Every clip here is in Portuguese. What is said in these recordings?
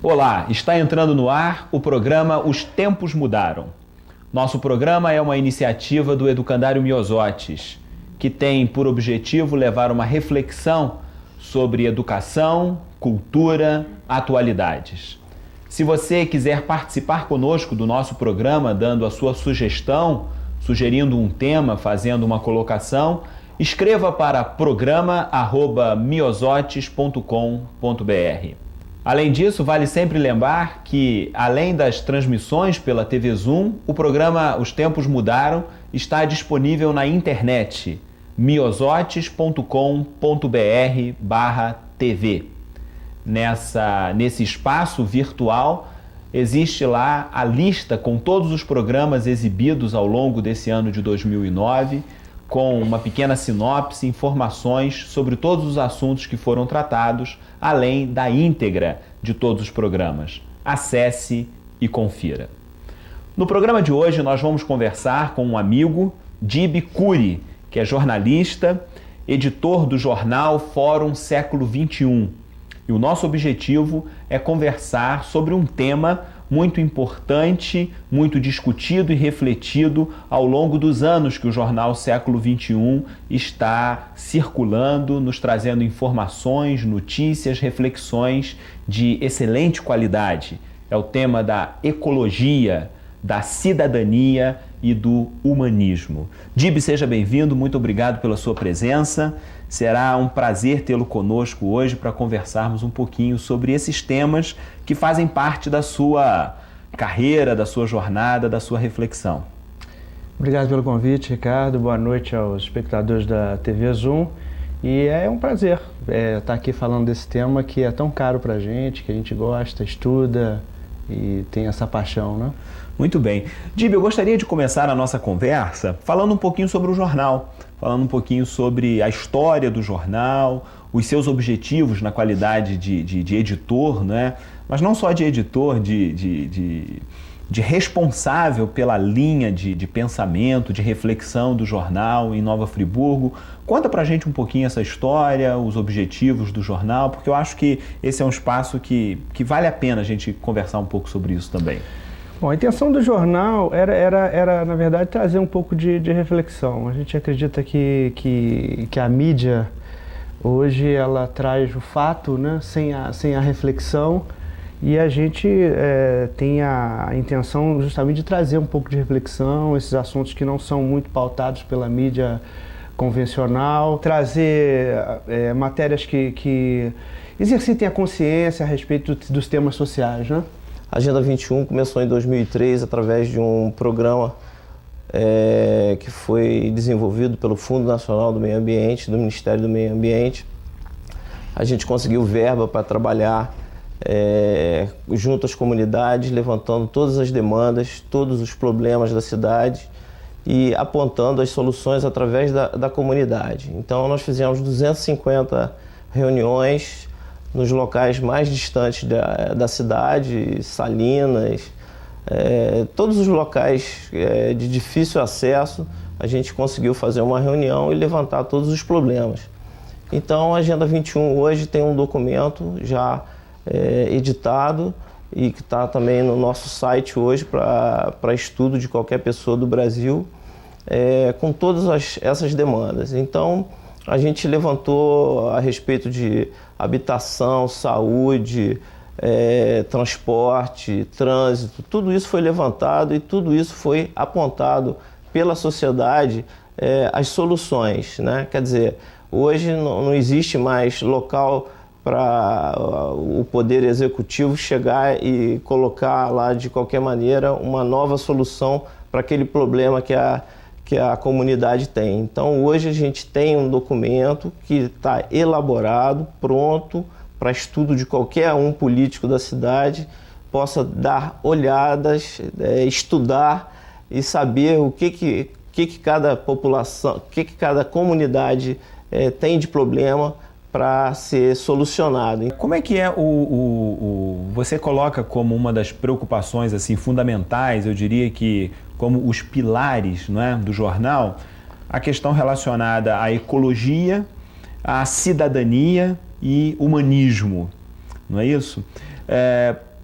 Olá, está entrando no ar o programa Os Tempos Mudaram. Nosso programa é uma iniciativa do Educandário Myosotis, que tem por objetivo levar uma reflexão sobre educação, cultura, atualidades. Se você quiser participar conosco do nosso programa, dando a sua sugestão, sugerindo um tema, fazendo uma colocação, escreva para programa@myosotis.com.br. Além disso, vale sempre lembrar que, além das transmissões pela TV Zoom, o programa Os Tempos Mudaram está disponível na internet, myosotis.com.br/TV. Nesse espaço virtual, existe lá a lista com todos os programas exibidos ao longo desse ano de 2009, com uma pequena sinopse, informações sobre todos os assuntos que foram tratados, além da íntegra de todos os programas. Acesse e confira. No programa de hoje nós vamos conversar com um amigo, Dib Curi, que é jornalista, editor do jornal Fórum Século XXI. E o nosso objetivo é conversar sobre um tema muito importante, muito discutido e refletido ao longo dos anos que o jornal Século XXI está circulando, nos trazendo informações, notícias, reflexões de excelente qualidade. É o tema da ecologia, da cidadania e do humanismo. Dib, seja bem-vindo, muito obrigado pela sua presença. Será um prazer tê-lo conosco hoje para conversarmos um pouquinho sobre esses temas que fazem parte da sua carreira, da sua jornada, da sua reflexão. Obrigado pelo convite, Ricardo. Boa noite aos espectadores da TV Zoom. E é um prazer estar aqui falando desse tema que é tão caro para a gente que gosta, estuda e tem essa paixão, né? Muito bem. Dib, eu gostaria de começar a nossa conversa falando um pouquinho sobre o jornal, falando um pouquinho sobre a história do jornal, os seus objetivos na qualidade de editor, né? Mas não só de editor, de responsável pela linha de pensamento, de reflexão do jornal em Nova Friburgo. Conta pra gente um pouquinho essa história, os objetivos do jornal, porque eu acho que esse é um espaço que vale a pena a gente conversar um pouco sobre isso também. Bom, a intenção do jornal era na verdade, trazer um pouco de reflexão. A gente acredita que a mídia, hoje, ela traz o fato, né, sem a reflexão, e a gente tem a intenção justamente de trazer um pouco de reflexão, esses assuntos que não são muito pautados pela mídia convencional, trazer matérias que exercitem a consciência a respeito dos temas sociais, né? A Agenda 21 começou em 2003 através de um programa que foi desenvolvido pelo Fundo Nacional do Meio Ambiente, do Ministério do Meio Ambiente. A gente conseguiu verba para trabalhar junto às comunidades, levantando todas as demandas, todos os problemas da cidade e apontando as soluções através da comunidade. Então nós fizemos 250 reuniões nos locais mais distantes da cidade, Salinas, todos os locais de difícil acesso, a gente conseguiu fazer uma reunião e levantar todos os problemas. Então a Agenda 21 hoje tem um documento já editado e que está também no nosso site hoje para estudo de qualquer pessoa do Brasil, com todas essas demandas. Então a gente levantou a respeito de habitação, saúde, transporte, trânsito, tudo isso foi levantado e tudo isso foi apontado pela sociedade, as soluções, né? Quer dizer, hoje não existe mais local para o Poder Executivo chegar e colocar lá de qualquer maneira uma nova solução para aquele problema que a comunidade tem. Então hoje a gente tem um documento que está elaborado, pronto para estudo de qualquer um político da cidade, possa dar olhadas, estudar e saber o que cada população, o que cada comunidade tem de problema para ser solucionado. Como é que você coloca como uma das preocupações assim fundamentais, eu diria que como os pilares, não é, do jornal, a questão relacionada à ecologia, à cidadania e humanismo, não é isso?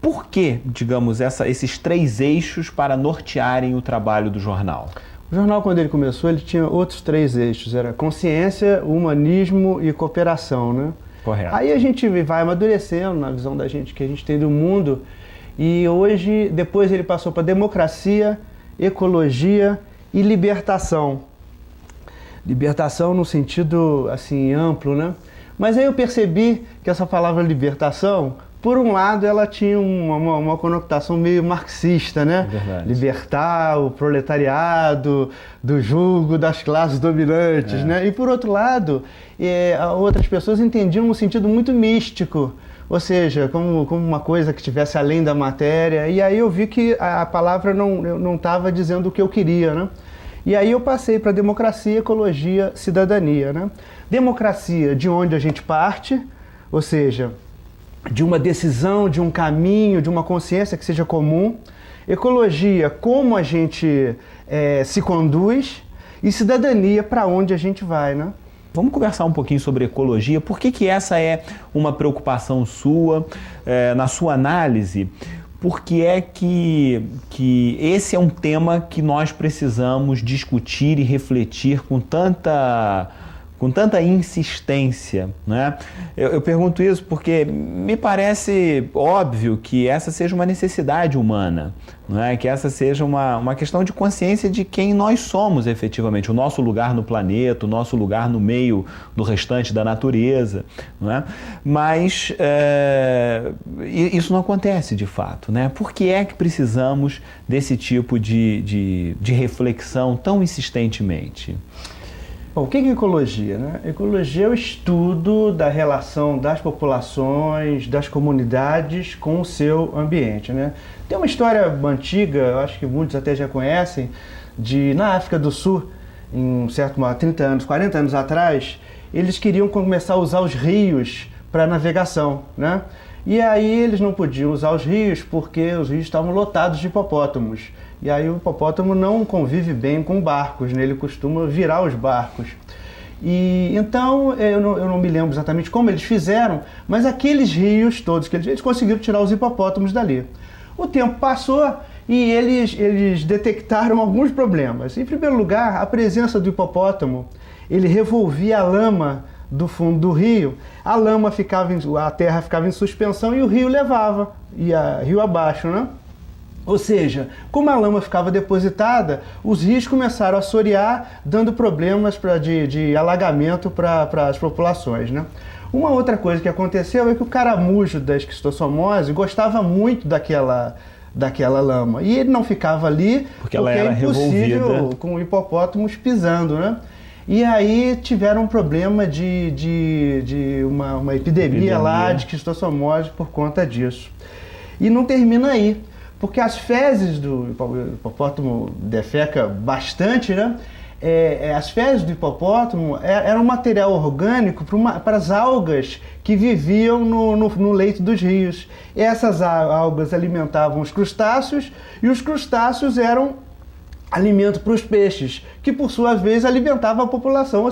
Por que, digamos, esses 3 eixos para nortearem o trabalho do jornal? O jornal, quando ele começou, ele tinha outros 3 eixos. Era consciência, humanismo e cooperação, né? Correto. Aí a gente vai amadurecendo na visão da gente, que a gente tem do mundo. E hoje, depois ele passou para democracia, ecologia e libertação. Libertação no sentido, assim, amplo, né? Mas aí eu percebi que essa palavra libertação, por um lado, ela tinha uma conotação meio marxista, né? Verdade. Libertar o proletariado do jugo das classes dominantes, né? E por outro lado, outras pessoas entendiam um sentido muito místico, ou seja, como uma coisa que estivesse além da matéria. E aí eu vi que a palavra não estava dizendo o que eu queria, né? E aí eu passei para democracia, ecologia, cidadania, né? Democracia, de onde a gente parte, ou seja, de uma decisão, de um caminho, de uma consciência que seja comum. Ecologia, como a gente se conduz. E cidadania, para onde a gente vai, né? Vamos conversar um pouquinho sobre ecologia. Por que essa é uma preocupação sua, na sua análise? Por que é que esse é um tema que nós precisamos discutir e refletir com tanta insistência, né? Eu pergunto isso porque me parece óbvio que essa seja uma necessidade humana, não é? Que essa seja uma questão de consciência de quem nós somos efetivamente, o nosso lugar no planeta, o nosso lugar no meio do restante da natureza, não é? Mas isso não acontece de fato, né? Por que é que precisamos desse tipo de reflexão tão insistentemente? Bom, o que é ecologia, né? Ecologia é o estudo da relação das populações, das comunidades com o seu ambiente, né? Tem uma história antiga, eu acho que muitos até já conhecem, na África do Sul, em 30 anos, 40 anos atrás, eles queriam começar a usar os rios para navegação, né? E aí eles não podiam usar os rios porque os rios estavam lotados de hipopótamos. E aí o hipopótamo não convive bem com barcos, né? Ele costuma virar os barcos. E então, eu não me lembro exatamente como eles fizeram, mas aqueles rios todos, eles conseguiram tirar os hipopótamos dali. O tempo passou e eles detectaram alguns problemas. Em primeiro lugar, a presença do hipopótamo, ele revolvia a lama do fundo do rio, a terra ficava em suspensão e o rio levava, ia rio abaixo, né? Ou seja, como a lama ficava depositada, os rios começaram a assorear, dando problemas de alagamento para as populações, né? Uma outra coisa que aconteceu é que o caramujo da esquistossomose gostava muito daquela lama. E ele não ficava ali porque ela era impossível revolvida com hipopótamos pisando, né? E aí tiveram um problema de uma epidemia lá de esquistossomose por conta disso. E não termina aí, porque as fezes do hipopótamo defeca bastante, né? As fezes do hipopótamo eram um material orgânico para as algas que viviam no leito dos rios. Essas algas alimentavam os crustáceos e os crustáceos eram alimento para os peixes, que por sua vez alimentavam a população, ou seja,